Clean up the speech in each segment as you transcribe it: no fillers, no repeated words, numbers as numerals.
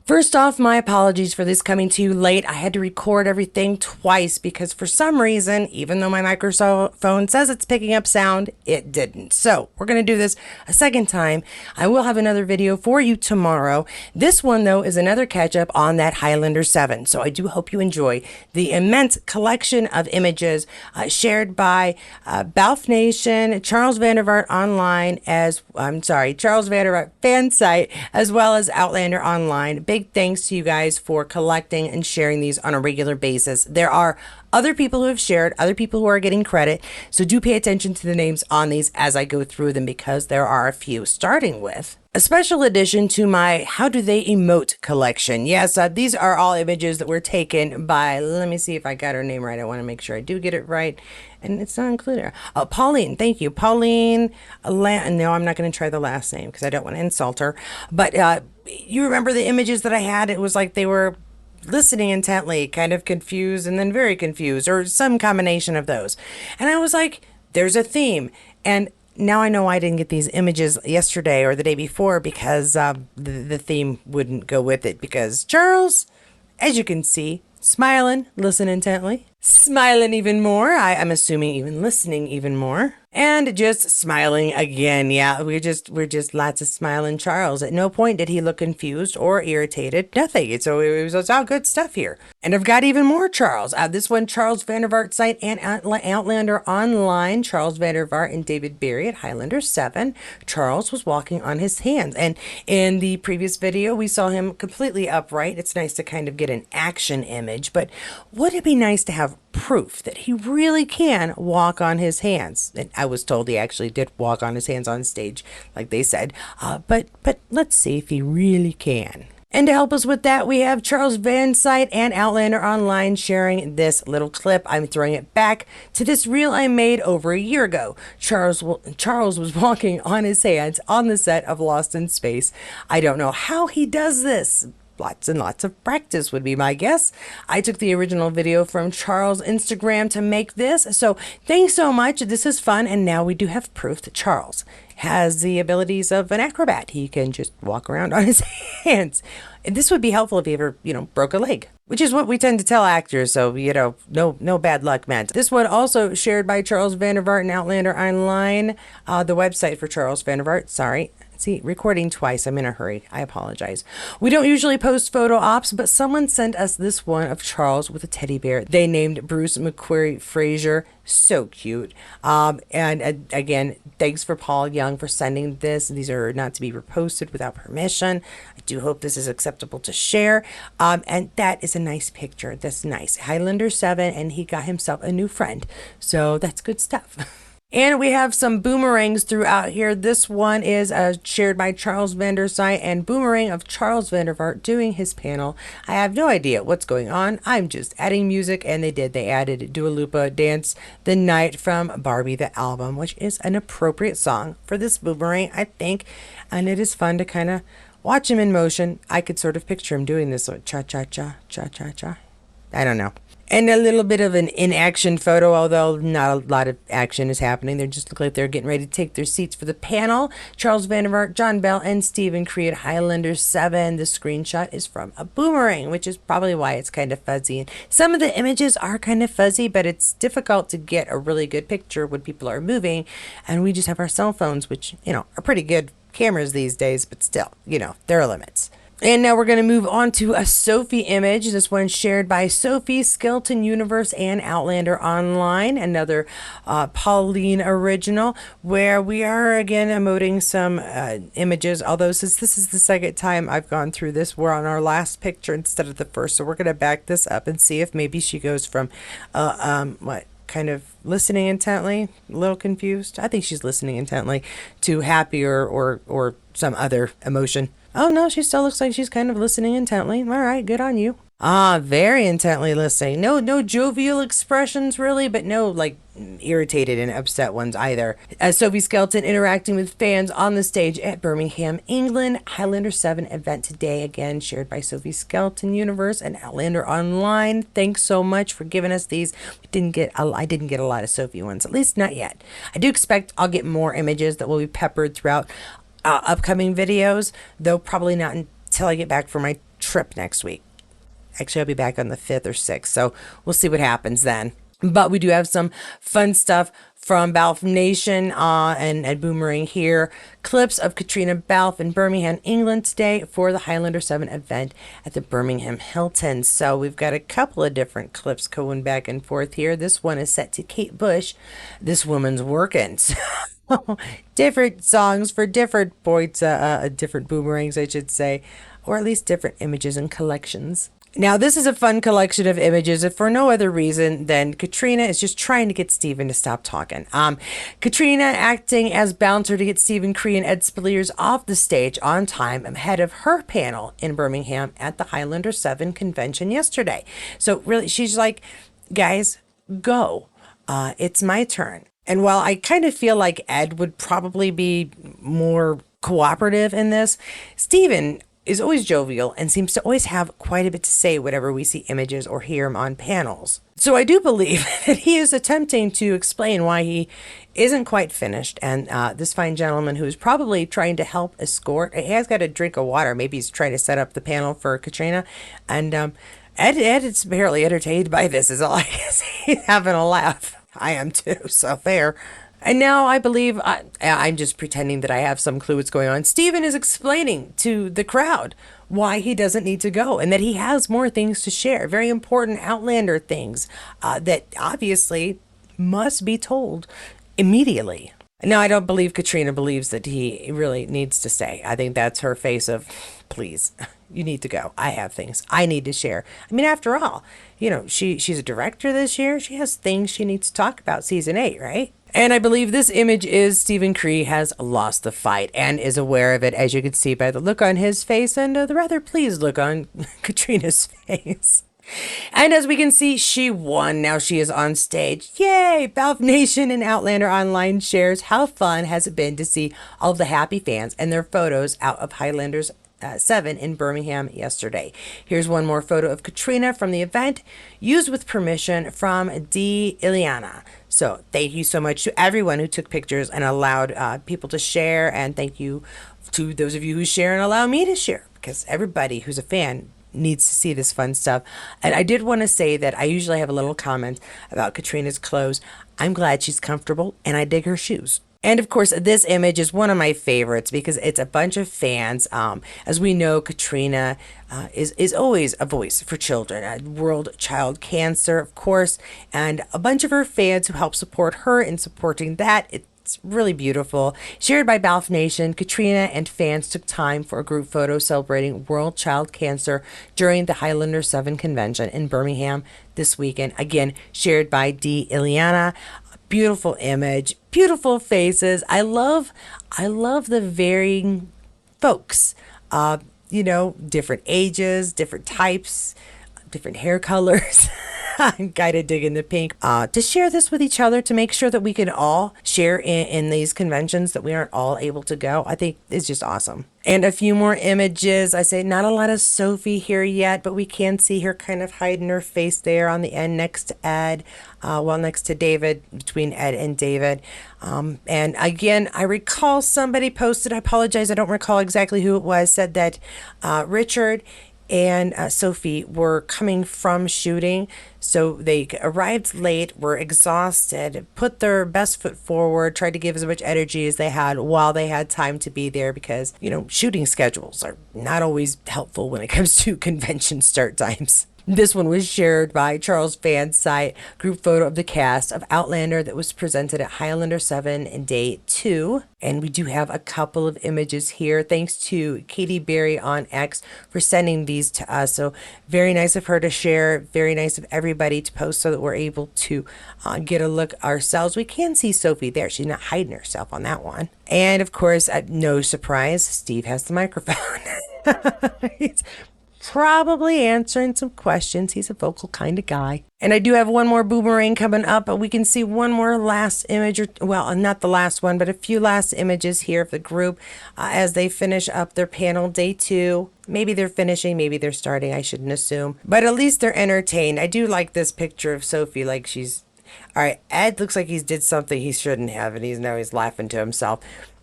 First off, my apologies for this coming to you late. I had to record everything twice because for some reason, even though my microphone says it's picking up sound, it didn't. So we're going to do this a second time. I will have another video for you tomorrow. This one, though, is another catch up on that Highlander 7. So I do hope you enjoy the immense collection of images shared by Balfe Nation, Charles Vandervaart online, Charles Vandervaart fan site, as well as Outlander online. Big thanks to you guys for collecting and sharing these on a regular basis. There are other people who have shared, other people who are getting credit, so do pay attention to the names on these as I go through them because there are a few, starting with a special addition to my How Do They Emote collection. Yes, these are all images that were taken by, let me see if I got her name right. I want to make sure I do get it right. And it's not included. Oh, Pauline, thank you. Pauline, no, I'm not going to try the last name because I don't want to insult her. But you remember the images that I had? It was like they were listening intently, kind of confused, and then very confused, or some combination of those. And I was like, there's a theme. And now I know I didn't get these images yesterday or the day before because the theme wouldn't go with it. Because Charles, as you can see, smiling, listen intently, smiling even more. I'm assuming even listening even more. And just smiling again. Yeah, we're just lots of smiling Charles. At no point did he look confused or irritated. Nothing. So it was all good stuff here. And I've got even more Charles. This one, Charles Vandervaart site and Outlander online. Charles Vandervaart and David Berry at Highlander 7. Charles was walking on his hands. And in the previous video, we saw him completely upright. It's nice to kind of get an action image. But would it be nice to have proof that he really can walk on his hands? And I was told he actually did walk on his hands on stage, like they said. But let's see if he really can. And to help us with that, we have Charles Van site and Outlander online sharing this little clip. I'm throwing it back to this reel I made over a year ago. Charles was walking on his hands on the set of Lost in Space. I don't know how he does this. Lots and lots of practice would be my guess. I took the original video from Charles' Instagram to make this. So thanks so much. This is fun. And now we do have proof that Charles has the abilities of an acrobat. He can just walk around on his hands. And this would be helpful if he ever, broke a leg, which is what we tend to tell actors. So, no bad luck meant. This one also shared by Charles Vandervaart and Outlander online. The website for Charles Vandervaart, sorry. See, recording twice. I'm in a hurry. I apologize. We don't usually post photo ops, but someone sent us this one of Charles with a teddy bear. They named Bruce McQuarrie Fraser. So cute. And again, thanks for Paul Young for sending this. These are not to be reposted without permission. I do hope this is acceptable to share. And that is a nice picture. That's nice. Highlander 7, and he got himself a new friend. So that's good stuff. And we have some boomerangs throughout here. This one is shared by Charles Vandervaart and boomerang of Charles Vandervaart doing his panel. I have no idea what's going on. I'm just adding music, and they added Dua Lipa Dance the Night from Barbie the Album, which is an appropriate song for this boomerang, I think. And it is fun to kind of watch him in motion. I could sort of picture him doing this cha-cha-cha, cha-cha-cha. I don't know. And a little bit of an in-action photo, although not a lot of action is happening. They just look like they're getting ready to take their seats for the panel. Charles Vandervaart, John Bell, and Stephen Cree at Highlander 7. The screenshot is from a boomerang, which is probably why it's kind of fuzzy. And some of the images are kind of fuzzy, but it's difficult to get a really good picture when people are moving. And we just have our cell phones, which, are pretty good cameras these days, but still, there are limits. And now we're going to move on to a Sophie image. This one shared by Sophie Skelton Universe and Outlander Online. Another Pauline original where we are again emoting some images. Although since this is the second time I've gone through this, we're on our last picture instead of the first. So we're going to back this up and see if maybe she goes from kind of listening intently, a little confused. I think she's listening intently to happy or some other emotion. Oh no, she still looks like she's kind of listening intently. All right, good on you. Very intently listening. No jovial expressions really, but no irritated and upset ones either. Sophie Skelton interacting with fans on the stage at Birmingham, England. Highlander 7 event today, again shared by Sophie Skelton Universe and Outlander Online. Thanks so much for giving us these. I didn't get a lot of Sophie ones, at least not yet. I do expect I'll get more images that will be peppered throughout upcoming videos, though probably not until I get back from my trip next week. Actually, I'll be back on the 5th or 6th, so we'll see what happens then. But we do have some fun stuff from Balfe Nation and Boomerang here. Clips of Caitriona Balfe in Birmingham, England today for the Highlander 7 event at the Birmingham Hilton. So we've got a couple of different clips going back and forth here. This one is set to Kate Bush. This woman's working. So different songs for different points, different boomerangs, I should say, or at least different images and collections. Now, this is a fun collection of images, if for no other reason than Caitriona is just trying to get Stephen to stop talking. Caitriona acting as bouncer to get Stephen Cree and Ed Speleers off the stage on time ahead of her panel in Birmingham at the Highlander 7 convention yesterday. So really, she's like, guys, go. It's my turn. And while I kind of feel like Ed would probably be more cooperative in this, Stephen is always jovial and seems to always have quite a bit to say whenever we see images or hear him on panels. So I do believe that he is attempting to explain why he isn't quite finished. And this fine gentleman who is probably trying to help escort, he has got a drink of water. Maybe he's trying to set up the panel for Caitriona. And Ed is apparently entertained by this, is all I can say. He's having a laugh. I am too, so fair. And now I believe I'm just pretending that I have some clue what's going on. Stephen is explaining to the crowd why he doesn't need to go and that he has more things to share. Very important Outlander things that obviously must be told immediately. Now, I don't believe Caitriona believes that he really needs to stay. I think that's her face of, please, you need to go. I have things I need to share. I mean, after all, you know, she's a director this year. She has things she needs to talk about season 8, right? And I believe this image is Stephen Cree has lost the fight and is aware of it, as you can see by the look on his face and the rather pleased look on Caitriona's face. And as we can see, she won. Now she is on stage. Yay! Balfe Nation and Outlander Online shares how fun has it been to see all of the happy fans and their photos out of Highlanders 7 in Birmingham yesterday. Here's one more photo of Caitriona from the event, used with permission from D. Ileana. So thank you so much to everyone who took pictures and allowed people to share, and thank you to those of you who share and allow me to share, because everybody who's a fan needs to see this fun stuff. And I did want to say that I usually have a little comment about Caitriona's clothes. I'm glad she's comfortable and I dig her shoes. And of course, this image is one of my favorites because it's a bunch of fans. As we know, Caitriona is always a voice for children, World Child Cancer, of course, and a bunch of her fans who help support her in supporting that. It's really beautiful. Shared by Balfe Nation, Caitriona and fans took time for a group photo celebrating World Child Cancer during the Highlander 7 convention in Birmingham this weekend. Again, shared by D. Ileana. Beautiful image, beautiful faces. I love the varying folks. You know, different ages, different types, different hair colors. I'm kind of digging the pink. To share this with each other, to make sure that we can all share in these conventions, that we aren't all able to go, I think is just awesome. And a few more images. I say not a lot of Sophie here yet, but we can see her kind of hiding her face there on the end next to Ed, next to David, between Ed and David. And again, I recall somebody posted, I apologize, I don't recall exactly who it was, said that Richard and Sophie were coming from shooting, so they arrived late, were exhausted, put their best foot forward, tried to give as much energy as they had while they had time to be there, because, you know, shooting schedules are not always helpful when it comes to convention start times. This one was shared by Charles Vandervaart, group photo of the cast of Outlander that was presented at Highlander 7 in day 2. And we do have a couple of images here. Thanks to Katie Berry on X for sending these to us. So very nice of her to share. Very nice of everybody to post so that we're able to get a look ourselves. We can see Sophie there. She's not hiding herself on that one. And of course, no surprise, Steve has the microphone. He's probably answering some questions. He's a vocal kind of guy. And I do have one more boomerang coming up, but we can see one more last image, well, not the last one, but a few last images here of the group as they finish up their panel day 2. Maybe they're finishing, maybe they're starting, I shouldn't assume. But at least they're entertained. I do like this picture of Sophie, like she's, all right, Ed looks like he's did something he shouldn't have, and he's laughing to himself.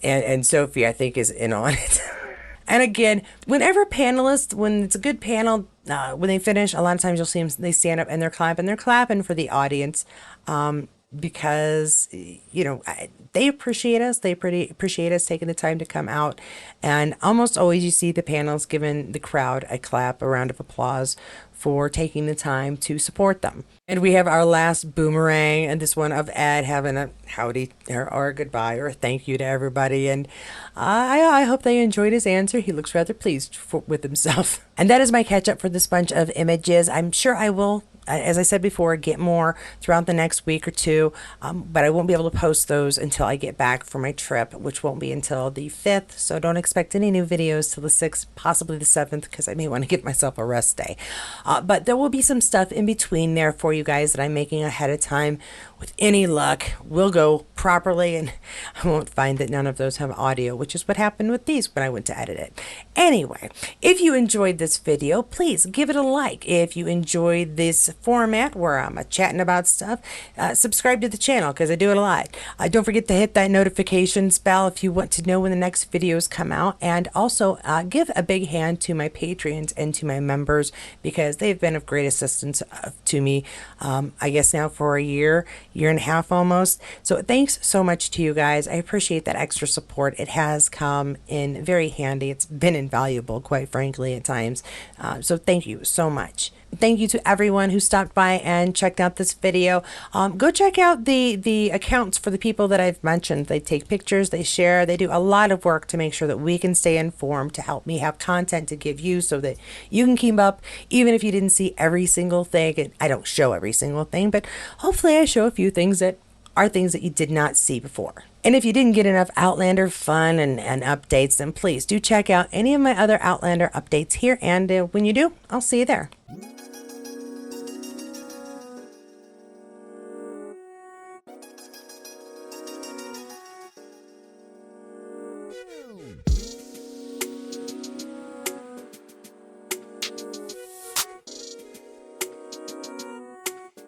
And Sophie, I think, is in on it. And again, whenever panelists, when it's a good panel, when they finish, a lot of times you'll see them, they stand up and they're clapping. They're clapping for the audience. Because they appreciate us. They appreciate us taking the time to come out, and almost always you see the panels giving the crowd a clap, a round of applause for taking the time to support them. And we have our last boomerang, and this one of Ed having a howdy or a goodbye or a thank you to everybody. And I hope they enjoyed his answer. He looks rather pleased with himself. And that is my catch up for this bunch of images. I'm sure I will, as I said before, get more throughout the next week or two, but I won't be able to post those until I get back from my trip, which won't be until the 5th. So don't expect any new videos till the 6th, possibly the 7th, because I may want to give myself a rest day. But there will be some stuff in between there for you guys that I'm making ahead of time. With any luck, will go properly, and I won't find that none of those have audio, which is what happened with these when I went to edit it. Anyway, if you enjoyed this video, please give it a like. If you enjoyed this format where I'm chatting about stuff, subscribe to the channel because I do it a lot. Don't forget to hit that notifications bell if you want to know when the next videos come out, and also give a big hand to my Patreons and to my members because they've been of great assistance to me, I guess now for a year and a half almost. So thanks so much to you guys. I appreciate that extra support. It has come in very handy. It's been invaluable, quite frankly, at times. So thank you so much. Thank you to everyone who stopped by and checked out this video. Go check out the accounts for the people that I've mentioned. They take pictures, they share, they do a lot of work to make sure that we can stay informed, to help me have content to give you so that you can keep up, even if you didn't see every single thing. And I don't show every single thing, but hopefully I show a few things that are things that you did not see before. And if you didn't get enough Outlander fun and updates, then please do check out any of my other Outlander updates here. And when you do, I'll see you there.